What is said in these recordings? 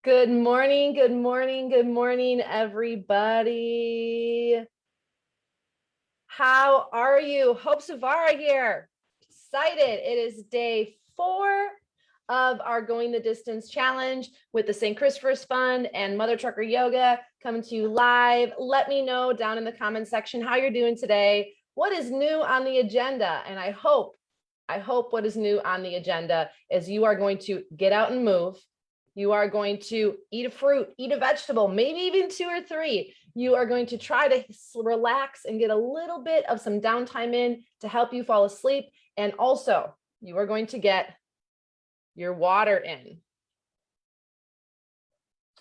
Good morning, good morning, good morning, everybody. How are you? Hope Savara here. Excited. It is day 4 of our Going the Distance challenge with the St. Christopher's Fund and Mother Trucker Yoga coming to you live. Let me know down in the comment section how you're doing today. What is new on the agenda? And I hope what is new on the agenda is you are going to get out and move. You are going to eat a fruit, eat a vegetable, maybe even 2 or 3. You are going to try to relax and get a little bit of some downtime in to help you fall asleep. And also, you are going to get your water in.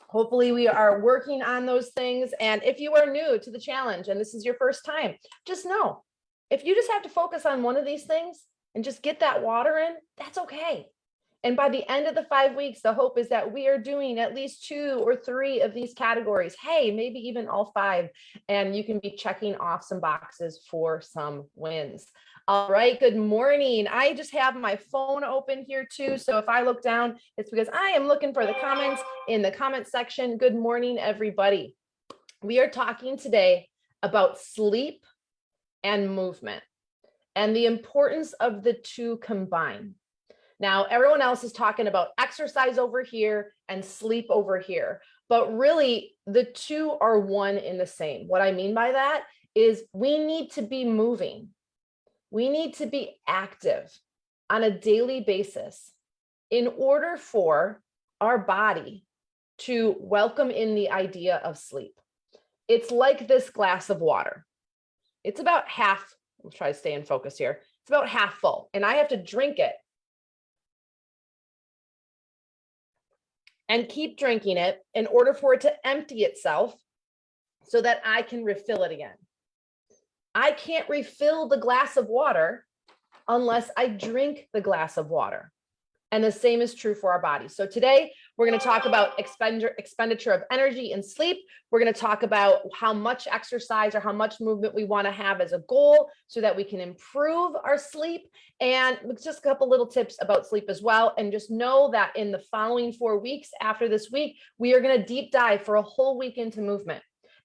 Hopefully, we are working on those things. And if you are new to the challenge and this is your first time, just know, if you just have to focus on one of these things and just get that water in, that's okay. And by the end of the 5 weeks, the hope is that we are doing at least 2 or 3 of these categories. Hey, maybe even all 5. And you can be checking off some boxes for some wins. All right, good morning. I just have my phone open here too. So if I look down, it's because I am looking for the comments in the comment section. Good morning, everybody. We are talking today about sleep and movement and the importance of the 2 combined. Now, everyone else is talking about exercise over here and sleep over here, but really the 2 are one in the same. What I mean by that is we need to be moving. We need to be active on a daily basis in order for our body to welcome in the idea of sleep. It's like this glass of water. It's about half, we'll try to stay in focus here. It's about half full, and I have to drink it and keep drinking it in order for it to empty itself so that I can refill it again. I can't refill the glass of water unless I drink the glass of water. And the same is true for our bodies. So today we're going to talk about expenditure of energy and sleep. We're going to talk about how much exercise or how much movement we want to have as a goal so that we can improve our sleep. And just a couple little tips about sleep as well. And just know that in the following 4 weeks after this week, we are going to deep dive for a whole week into movement.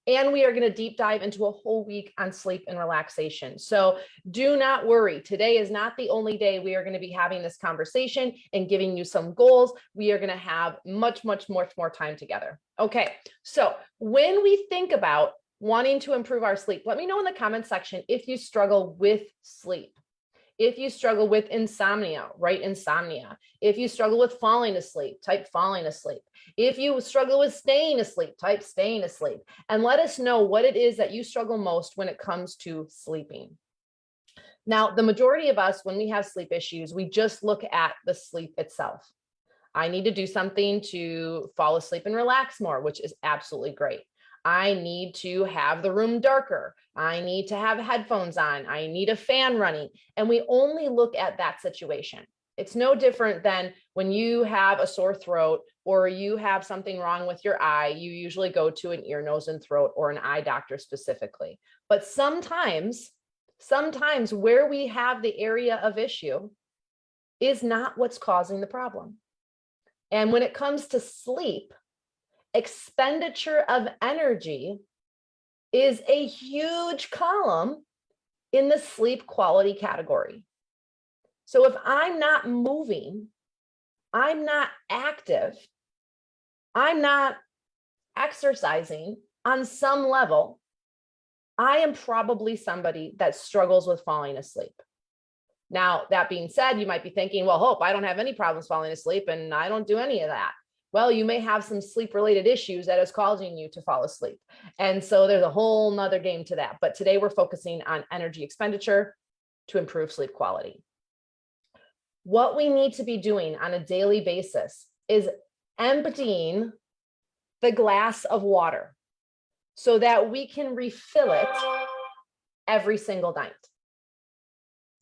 And we are going to deep dive into a whole week on sleep and relaxation. So do not worry. Today is not the only day we are going to be having this conversation and giving you some goals. We are going to have much more time together. Okay. So when we think about wanting to improve our sleep, let me know in the comment section if you struggle with sleep. If you struggle with insomnia, write insomnia. If you struggle with falling asleep, type falling asleep. If you struggle with staying asleep, type staying asleep. And let us know what it is that you struggle most when it comes to sleeping. Now, the majority of us, when we have sleep issues, we just look at the sleep itself. I need to do something to fall asleep and relax more, which is absolutely great. I need to have the room darker. I need to have headphones on. I need a fan running. And we only look at that situation. It's no different than when you have a sore throat or you have something wrong with your eye, you usually go to an ear, nose, and throat or an eye doctor specifically. But sometimes where we have the area of issue is not what's causing the problem. And when it comes to sleep, expenditure of energy is a huge column in the sleep quality category. So if I'm not moving, I'm not active, I'm not exercising on some level, I am probably somebody that struggles with falling asleep. Now, that being said, you might be thinking, well, Hope, I don't have any problems falling asleep and I don't do any of that. Well, you may have some sleep related issues that is causing you to fall asleep. And so there's a whole nother game to that. But today we're focusing on energy expenditure to improve sleep quality. What we need to be doing on a daily basis is emptying the glass of water so that we can refill it every single night.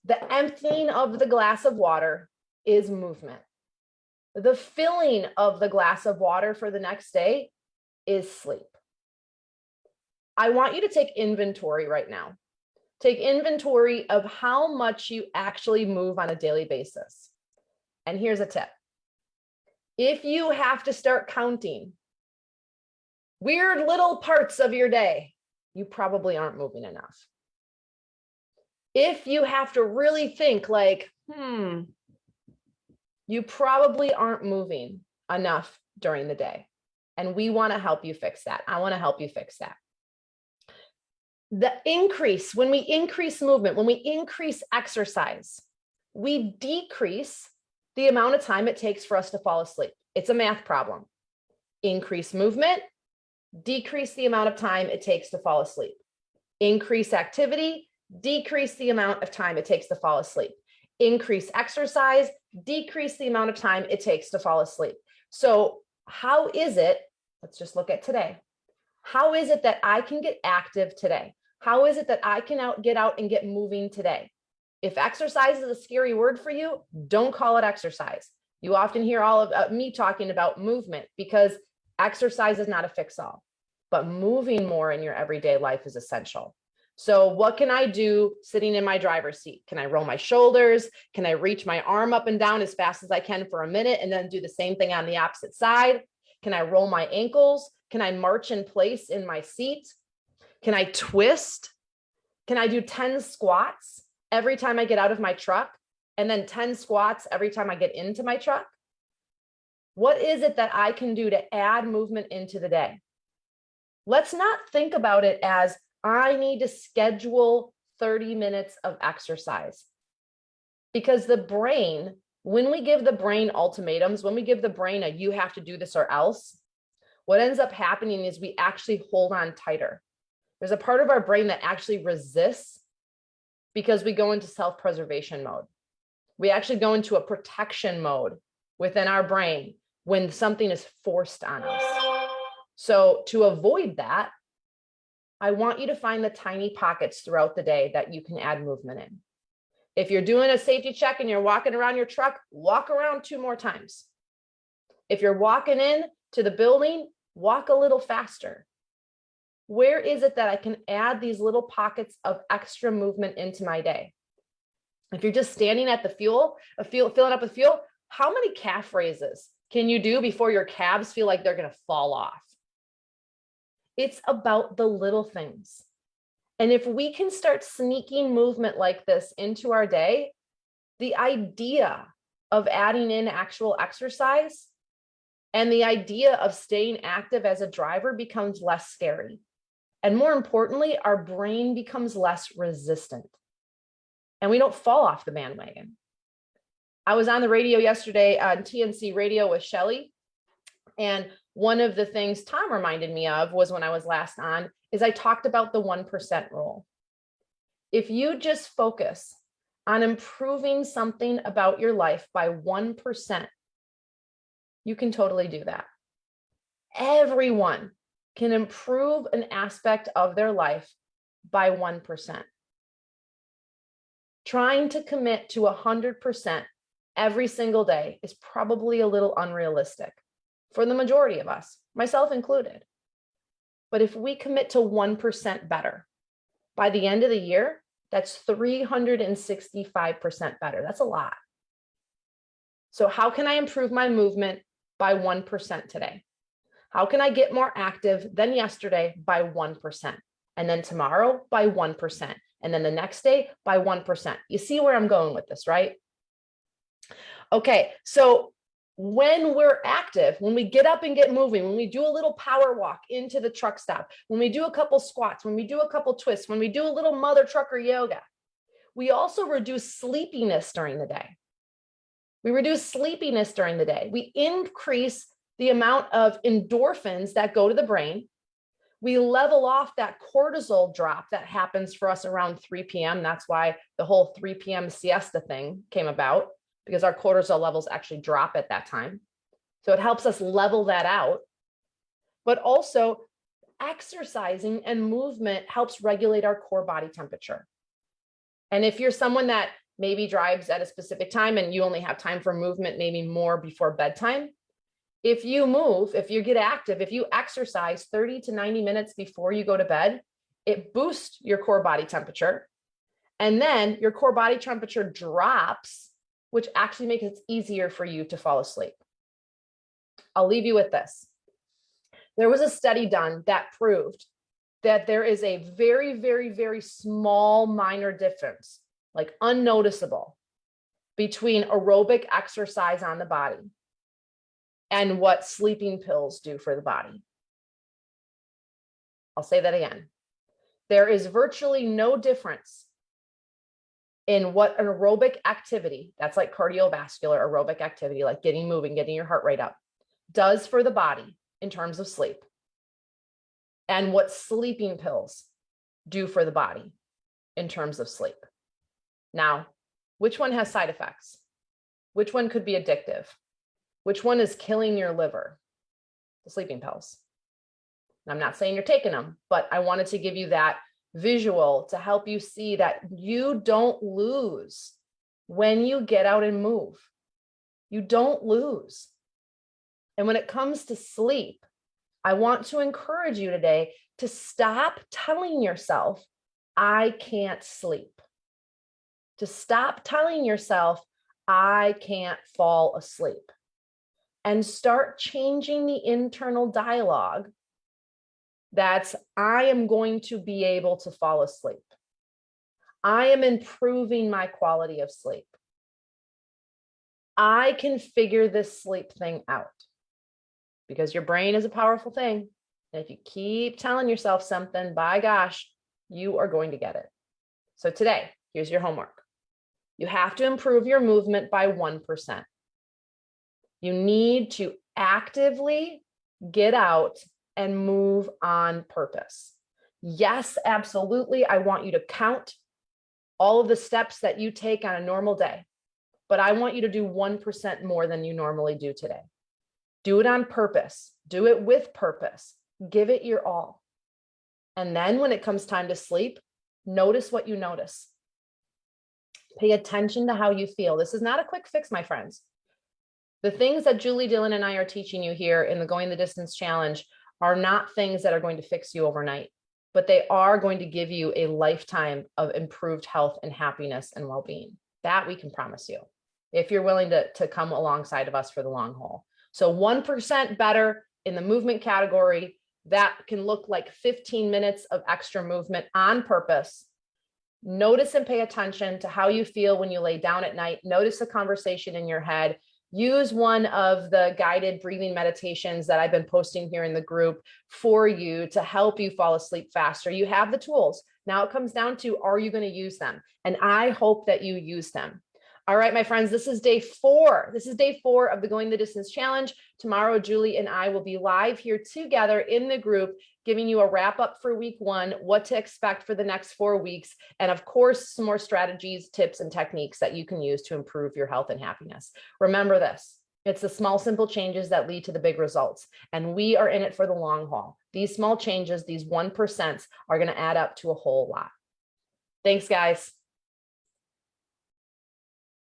The emptying of the glass of water is movement. The filling of the glass of water for the next day is sleep. I want you to take inventory right now. Take inventory of how much you actually move on a daily basis. And here's a tip. If you have to start counting weird little parts of your day, you probably aren't moving enough. If you have to really think like, you probably aren't moving enough during the day. And we want to help you fix that. I want to help you fix that. When we increase movement, when we increase exercise, we decrease the amount of time it takes for us to fall asleep. It's a math problem. Increase movement, decrease the amount of time it takes to fall asleep. Increase activity, decrease the amount of time it takes to fall asleep. Increase exercise, decrease the amount of time it takes to fall asleep. So how is it, let's just look at today. How is it that I can get active today? How is it that I can get out and get moving today? If exercise is a scary word for you, don't call it exercise. You often hear all of me talking about movement because exercise is not a fix-all, but moving more in your everyday life is essential. So what can I do sitting in my driver's seat? Can I roll my shoulders? Can I reach my arm up and down as fast as I can for a minute and then do the same thing on the opposite side? Can I roll my ankles? Can I march in place in my seat? Can I twist? Can I do 10 squats every time I get out of my truck and then 10 squats every time I get into my truck? What is it that I can do to add movement into the day? Let's not think about it as I need to schedule 30 minutes of exercise. Because the brain, when we give the brain ultimatums, when we give the brain a you have to do this or else, what ends up happening is we actually hold on tighter. There's a part of our brain that actually resists because we go into self-preservation mode. We actually go into a protection mode within our brain when something is forced on us. So to avoid that, I want you to find the tiny pockets throughout the day that you can add movement in. If you're doing a safety check and you're walking around your truck, walk around 2 more times. If you're walking in to the building, walk a little faster. Where is it that I can add these little pockets of extra movement into my day? If you're just standing at the filling up with fuel, how many calf raises can you do before your calves feel like they're going to fall off? It's about the little things. And if we can start sneaking movement like this into our day, the idea of adding in actual exercise and the idea of staying active as a driver becomes less scary. And more importantly, our brain becomes less resistant and we don't fall off the bandwagon. I was on the radio yesterday on TNC radio with Shelly. And one of the things Tom reminded me of was when I was last on is I talked about the 1% rule. If you just focus on improving something about your life by 1%, you can totally do that. Everyone can improve an aspect of their life by 1%. Trying to commit to 100% every single day is probably a little unrealistic for the majority of us, myself included. But if we commit to 1% better, by the end of the year, that's 365% better. That's a lot. So how can I improve my movement by 1% today? How can I get more active than yesterday by 1%? And then tomorrow by 1%. And then the next day by 1%. You see where I'm going with this, right? Okay, so when we're active, when we get up and get moving, when we do a little power walk into the truck stop, when we do a couple squats, when we do a couple twists, when we do a little mother trucker yoga, we also reduce sleepiness during the day. We reduce sleepiness during the day. We increase the amount of endorphins that go to the brain. We level off that cortisol drop that happens for us around 3 p.m. That's why the whole 3 p.m. siesta thing came about, because our cortisol levels actually drop at that time. So it helps us level that out. But also exercising and movement helps regulate our core body temperature. And if you're someone that maybe drives at a specific time and you only have time for movement, maybe more before bedtime, if you move, if you get active, if you exercise 30 to 90 minutes before you go to bed, it boosts your core body temperature. And then your core body temperature drops, which actually makes it easier for you to fall asleep. I'll leave you with this. There was a study done that proved that there is a very, very, very small minor difference, like unnoticeable, between aerobic exercise on the body and what sleeping pills do for the body. I'll say that again. There is virtually no difference in what an aerobic activity, that's like cardiovascular aerobic activity, like getting moving, getting your heart rate up, does for the body in terms of sleep, and what sleeping pills do for the body in terms of sleep. Now, which one has side effects? Which one could be addictive? Which one is killing your liver? The sleeping pills. And I'm not saying you're taking them, but I wanted to give you that visual to help you see that you don't lose when you get out and move. You don't lose. And when it comes to sleep, I want to encourage you today to stop telling yourself, I can't sleep. To stop telling yourself, I can't fall asleep. And start changing the internal dialogue. That's, I am going to be able to fall asleep. I am improving my quality of sleep. I can figure this sleep thing out. Because your brain is a powerful thing. And if you keep telling yourself something, by gosh, you are going to get it. So today, here's your homework. You have to improve your movement by 1%. You need to actively get out and move on purpose. Yes, absolutely. I want you to count all of the steps that you take on a normal day, but I want you to do 1% more than you normally do today. Do it on purpose. Do it with purpose. Give it your all. And then when it comes time to sleep, notice what you notice. Pay attention to how you feel. This is not a quick fix, my friends. The things that Julie Dillon and I are teaching you here in the Going the Distance Challenge are not things that are going to fix you overnight, but they are going to give you a lifetime of improved health and happiness and well-being. That we can promise you, if you're willing to come alongside of us for the long haul. So 1% better in the movement category, that can look like 15 minutes of extra movement on purpose. Notice and pay attention to how you feel when you lay down at night. Notice the conversation in your head. Use one of the guided breathing meditations that I've been posting here in the group for you to help you fall asleep faster. You have the tools. Now it comes down to, are you going to use them? And I hope that you use them. All right, my friends, this is day 4. This is day 4 of the Going the Distance Challenge. Tomorrow, Julie and I will be live here together in the group, giving you a wrap up for week 1, what to expect for the next 4 weeks, and of course, some more strategies, tips, and techniques that you can use to improve your health and happiness. Remember this, it's the small, simple changes that lead to the big results, and we are in it for the long haul. These small changes, these 1%, are going to add up to a whole lot. Thanks, guys.